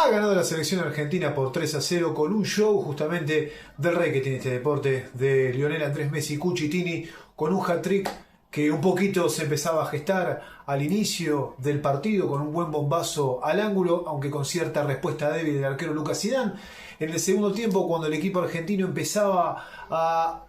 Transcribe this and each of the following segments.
Ha ganado la selección argentina por 3-0 con un show justamente del rey que tiene este deporte, de Lionel Andrés Messi Cucitini, con un hat-trick que un poquito se empezaba a gestar al inicio del partido con un buen bombazo al ángulo, aunque con cierta respuesta débil del arquero Lucas Zidane. En el segundo tiempo, cuando el equipo argentino empezaba a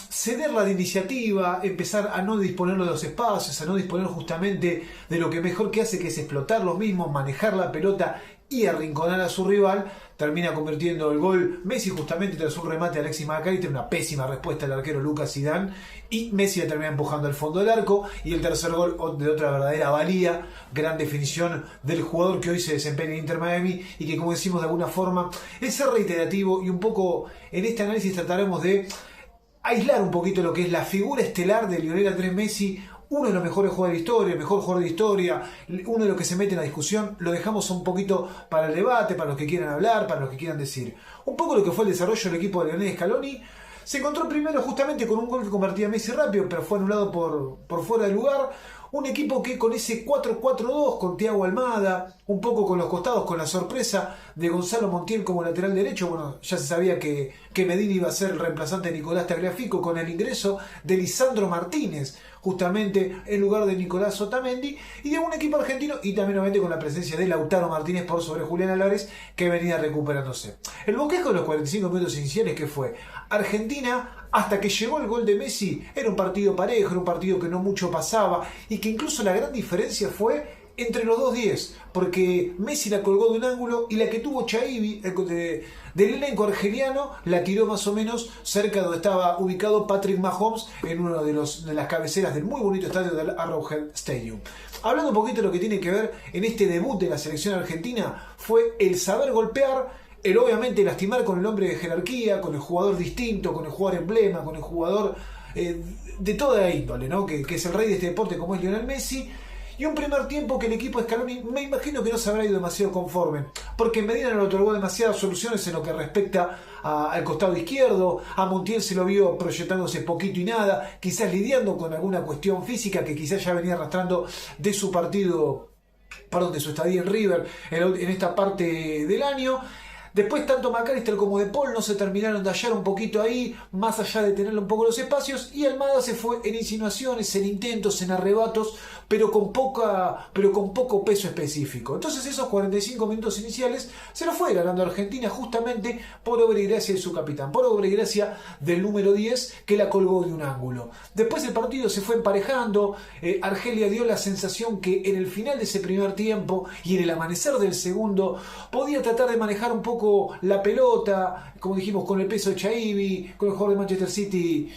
ceder la iniciativa, empezar a no disponer de los espacios, a no disponer justamente de lo que mejor que hace, que es explotar los mismos, manejar la pelota y arrinconar a su rival, termina convirtiendo el gol Messi justamente tras un remate de Alexis McAllister, una pésima respuesta del arquero Lucas Zidane, y Messi la termina empujando al fondo del arco, y el tercer gol de otra verdadera valía, gran definición del jugador que hoy se desempeña en Inter Miami y que, como decimos, de alguna forma es ser reiterativo, y un poco en este análisis trataremos de aislar un poquito lo que es la figura estelar de Lionel Andrés Messi, uno de los mejores jugadores de historia, el mejor jugador de historia, uno de los que se mete en la discusión. Lo dejamos un poquito para el debate, para los que quieran hablar, para los que quieran decir. Un poco lo que fue el desarrollo del equipo de Lionel Scaloni. Se encontró primero justamente con un gol que convertía a Messi rápido, pero fue anulado por fuera de lugar. Un equipo que con ese 4-4-2, con Thiago Almada, un poco con los costados, con la sorpresa de Gonzalo Montiel como lateral derecho. Bueno, ya se sabía que Medina iba a ser el reemplazante de Nicolás Tagliafico, con el ingreso de Lisandro Martínez, justamente en lugar de Nicolás Otamendi, y de un equipo argentino, y también obviamente con la presencia de Lautaro Martínez por sobre Julián Álvarez, que venía recuperándose. El bosquejo de los 45 minutos iniciales, que fue Argentina, hasta que llegó el gol de Messi, era un partido parejo, era un partido que no mucho pasaba, y que incluso la gran diferencia fue entre los dos 10, porque Messi la colgó de un ángulo y la que tuvo Chaibi del elenco argeliano la tiró más o menos cerca de donde estaba ubicado Patrick Mahomes, en uno de las cabeceras del muy bonito estadio del Arrowhead Stadium. Hablando un poquito de lo que tiene que ver en este debut de la selección argentina, fue el saber golpear, el obviamente lastimar con el hombre de jerarquía, con el jugador distinto, con el jugador emblema, con el jugador de toda índole, ¿no? que es el rey de este deporte, como es Lionel Messi. Y un primer tiempo que el equipo de Scaloni, me imagino que no se habrá ido demasiado conforme, porque Medina le otorgó demasiadas soluciones en lo que respecta al costado izquierdo. A Montiel se lo vio proyectándose poquito y nada, quizás lidiando con alguna cuestión física que quizás ya venía arrastrando de su partido, de su estadía en River en esta parte del año. Después tanto McAllister como De Paul no se terminaron de hallar un poquito ahí, más allá de tenerle un poco los espacios, y Almada se fue en insinuaciones, en intentos, en arrebatos, pero con poco peso específico. Entonces esos 45 minutos iniciales se los fue ganando Argentina justamente por obra y gracia de su capitán, por obra y gracia del número 10 que la colgó de un ángulo. Después el partido se fue emparejando, Argelia dio la sensación que en el final de ese primer tiempo y en el amanecer del segundo podía tratar de manejar un poco la pelota, como dijimos, con el peso de Chaibi, con el jugador de Manchester City,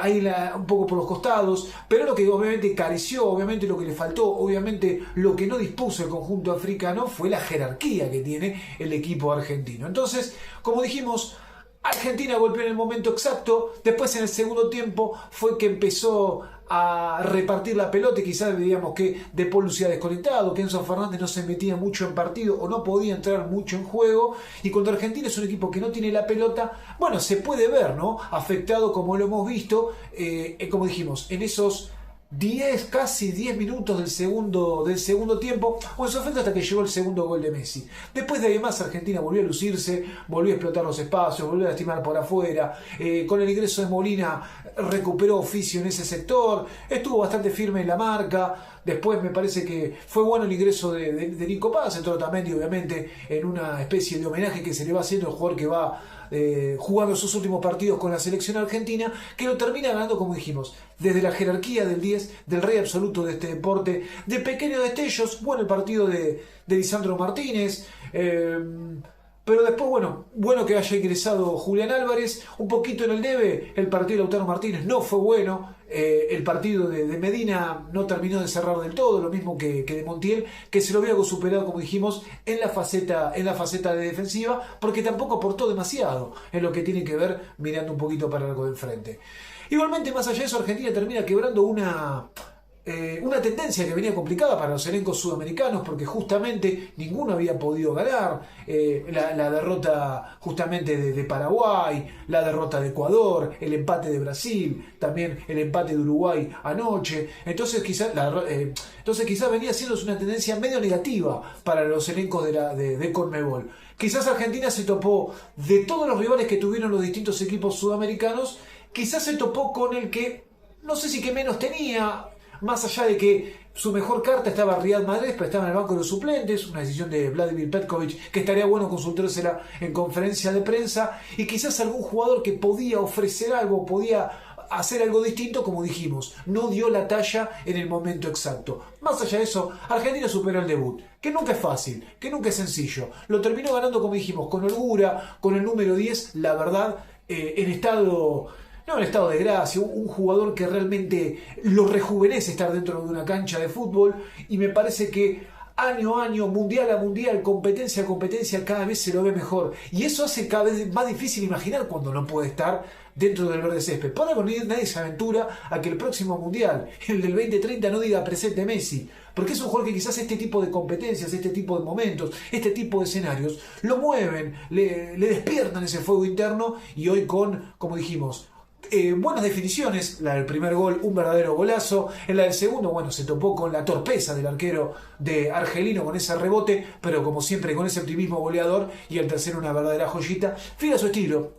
ahí un poco por los costados, pero lo que obviamente careció, obviamente lo que le faltó, obviamente lo que no dispuso el conjunto africano fue la jerarquía que tiene el equipo argentino. Entonces, como dijimos, Argentina golpeó en el momento exacto. Después en el segundo tiempo fue que empezó a repartir la pelota, y quizás veíamos que De Paul lucía desconectado, que Enzo Fernández no se metía mucho en partido o no podía entrar mucho en juego, y cuando Argentina es un equipo que no tiene la pelota, bueno, se puede ver, ¿no?, afectado, como lo hemos visto, como dijimos, en esos casi 10 minutos del segundo tiempo, o en su efecto hasta que llegó el segundo gol de Messi. Después de además Argentina volvió a lucirse, volvió a explotar los espacios, volvió a lastimar por afuera, con el ingreso de Molina recuperó oficio en ese sector, estuvo bastante firme en la marca. Después me parece que fue bueno el ingreso de Nico Paz, entró Otamendi obviamente en una especie de homenaje que se le va haciendo al jugador que va jugando sus últimos partidos con la selección argentina, que lo termina ganando, como dijimos, desde la jerarquía del 10, del rey absoluto de este deporte, de pequeños destellos. Bueno, el partido de Lisandro Martínez, pero después, bueno que haya ingresado Julián Álvarez, un poquito en el debe. El partido de Lautaro Martínez no fue bueno, el partido de Medina no terminó de cerrar del todo, lo mismo que de Montiel, que se lo vio algo superado, como dijimos, en la faceta de defensiva, porque tampoco aportó demasiado en lo que tiene que ver mirando un poquito para algo de enfrente. Igualmente, más allá de eso, Argentina termina quebrando una tendencia que venía complicada para los elencos sudamericanos porque justamente ninguno había podido ganar. La derrota justamente de Paraguay, la derrota de Ecuador, el empate de Brasil, también el empate de Uruguay anoche. Entonces quizás venía siendo una tendencia medio negativa para los elencos de Conmebol. Quizás Argentina se topó, de todos los rivales que tuvieron los distintos equipos sudamericanos, quizás se topó con el que no sé si que menos tenía. Más allá de que su mejor carta estaba Riyad Mahrez, pero estaba en el banco de los suplentes, una decisión de Vladimir Petkovic que estaría bueno consultársela en conferencia de prensa, y quizás algún jugador que podía ofrecer algo, podía hacer algo distinto, como dijimos, no dio la talla en el momento exacto. Más allá de eso, Argentina superó el debut, que nunca es fácil, que nunca es sencillo. Lo terminó ganando, como dijimos, con holgura, con el número 10, la verdad, en estado... No, en estado de gracia, un jugador que realmente lo rejuvenece estar dentro de una cancha de fútbol, y me parece que año a año, mundial a mundial, competencia a competencia, cada vez se lo ve mejor. Y eso hace cada vez más difícil imaginar cuando no puede estar dentro del verde césped. Por algo nadie se aventura a que el próximo mundial, el del 2030, no diga presente Messi. Porque es un jugador que quizás este tipo de competencias, este tipo de momentos, este tipo de escenarios, lo mueven, le despiertan ese fuego interno, y hoy con, como dijimos, buenas definiciones. La del primer gol, un verdadero golazo. En la del segundo, bueno, se topó con la torpeza del arquero de Argelino con ese rebote, pero como siempre con ese optimismo goleador. Y el tercero, una verdadera joyita, fiel a su estilo,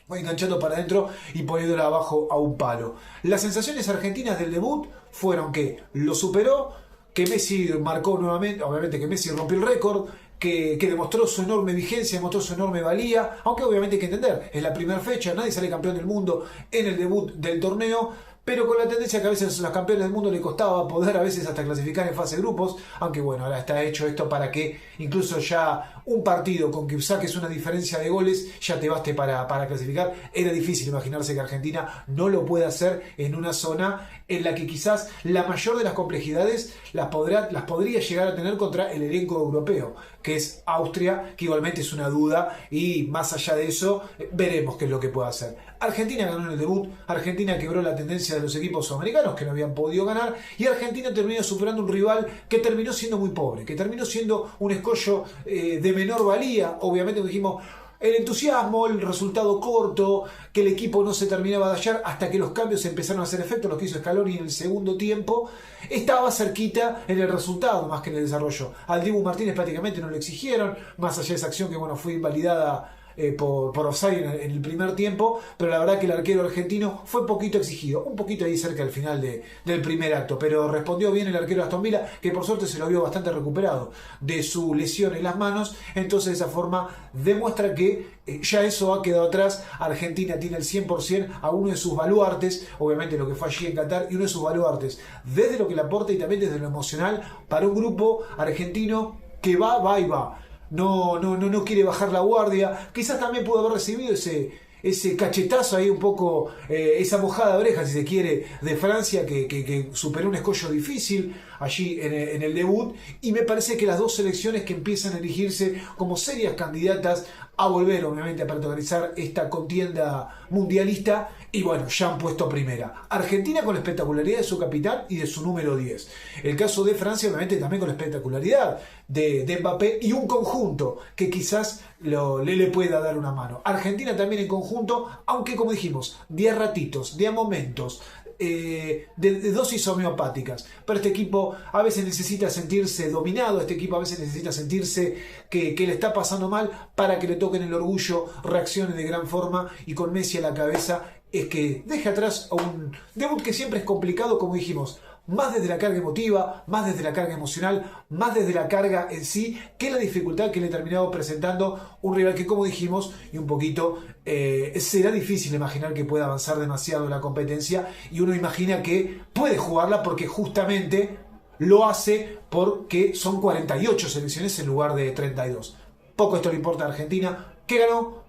enganchando para adentro y poniéndola abajo a un palo. Las sensaciones argentinas del debut fueron que lo superó, que Messi marcó nuevamente, obviamente que Messi rompió el récord, que demostró su enorme vigencia, demostró su enorme valía, aunque obviamente hay que entender, es la primera fecha, nadie sale campeón del mundo en el debut del torneo, pero con la tendencia que a veces a los campeones del mundo le costaba poder a veces hasta clasificar en fase de grupos, aunque bueno, ahora está hecho esto para que incluso ya un partido con que saques una diferencia de goles ya te baste para clasificar. Era difícil imaginarse que Argentina no lo pueda hacer en una zona en la que quizás la mayor de las complejidades las podría llegar a tener contra el elenco europeo, que es Austria, que igualmente es una duda, y más allá de eso veremos qué es lo que puede hacer. Argentina ganó en el debut, Argentina quebró la tendencia de los equipos sudamericanos que no habían podido ganar, y Argentina terminó superando un rival que terminó siendo muy pobre, que terminó siendo un escollo de menor valía. Obviamente dijimos, el entusiasmo, el resultado corto, que el equipo no se terminaba de hallar hasta que los cambios empezaron a hacer efecto, los que hizo Scaloni en el segundo tiempo, estaba cerquita en el resultado más que en el desarrollo. Al Dibu Martínez prácticamente no le exigieron, más allá de esa acción que bueno fue invalidada por offside en el primer tiempo, pero la verdad que el arquero argentino fue poquito exigido, un poquito ahí cerca al final del primer acto, pero respondió bien el arquero Aston Villa, que por suerte se lo vio bastante recuperado de su lesión en las manos. Entonces de esa forma demuestra que ya eso ha quedado atrás. Argentina tiene el 100% a uno de sus baluartes, obviamente lo que fue allí en Qatar, y uno de sus baluartes desde lo que le aporta y también desde lo emocional para un grupo argentino que va y va. No quiere bajar la guardia. Quizás también pudo haber recibido ese cachetazo ahí un poco, esa mojada de oreja, si se quiere, de Francia, que superó un escollo difícil allí en el debut, y me parece que las dos selecciones que empiezan a elegirse como serias candidatas a volver obviamente a protagonizar esta contienda mundialista, y bueno, ya han puesto primera. Argentina con la espectacularidad de su capitán y de su número 10. El caso de Francia obviamente también con la espectacularidad de Mbappé y un conjunto que quizás le pueda dar una mano. Argentina también en conjunto, aunque como dijimos, de a ratitos, de a momentos, de dosis homeopáticas. Pero este equipo a veces necesita sentirse dominado, este equipo a veces necesita sentirse que le está pasando mal para que le toquen el orgullo, reaccione de gran forma, y con Messi a la cabeza es que deje atrás a un debut que siempre es complicado, como dijimos, más desde la carga emotiva, más desde la carga emocional, más desde la carga en sí, que la dificultad que le terminaba presentando un rival que, como dijimos, y un poquito, será difícil imaginar que pueda avanzar demasiado en la competencia, y uno imagina que puede jugarla porque justamente lo hace porque son 48 selecciones en lugar de 32. Poco esto le importa a Argentina. ¿Qué ganó?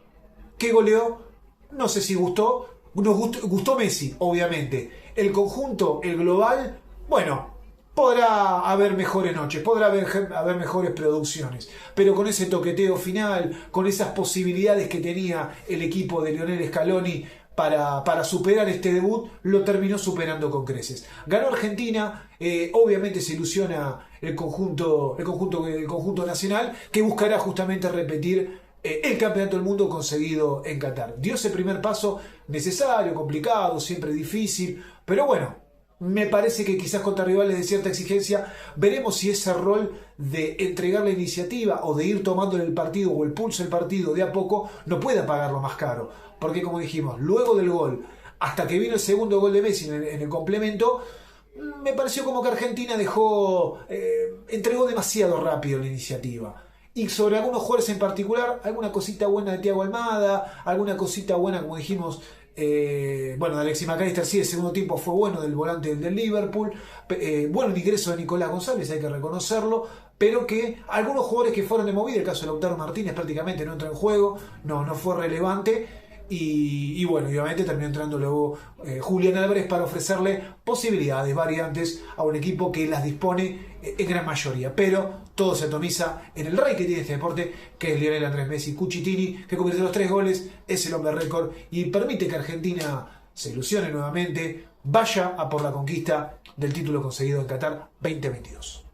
¿Qué goleó? No sé si gustó. Nos gustó Messi, obviamente. El conjunto, el global, bueno, podrá haber mejores noches, podrá haber mejores producciones, pero con ese toqueteo final, con esas posibilidades que tenía el equipo de Lionel Scaloni para superar este debut, lo terminó superando con creces. Ganó Argentina, obviamente se ilusiona el conjunto nacional, que buscará justamente repetir el campeonato del mundo conseguido en Qatar. Dio ese primer paso necesario, complicado, siempre difícil, pero bueno, me parece que quizás contra rivales de cierta exigencia veremos si ese rol de entregar la iniciativa o de ir tomándole el partido o el pulso del partido de a poco no puede pagarlo más caro, porque como dijimos, luego del gol hasta que vino el segundo gol de Messi en el complemento, me pareció como que Argentina entregó demasiado rápido la iniciativa. Y sobre algunos jugadores en particular, alguna cosita buena de Thiago Almada, alguna cosita buena, como dijimos, de Alexis McAllister, sí, el segundo tiempo fue bueno, del volante del Liverpool, bueno el ingreso de Nicolás González, hay que reconocerlo, pero que algunos jugadores que fueron de movida, el caso de Lautaro Martínez prácticamente no entró en juego, no fue relevante. Y bueno, obviamente terminó entrando luego Julián Álvarez para ofrecerle posibilidades, variantes a un equipo que las dispone en gran mayoría. Pero todo se atomiza en el rey que tiene este deporte, que es Lionel Andrés Messi Cucitini, que convirtió los 3 goles, es el hombre récord y permite que Argentina se ilusione nuevamente, vaya a por la conquista del título conseguido en Qatar 2022.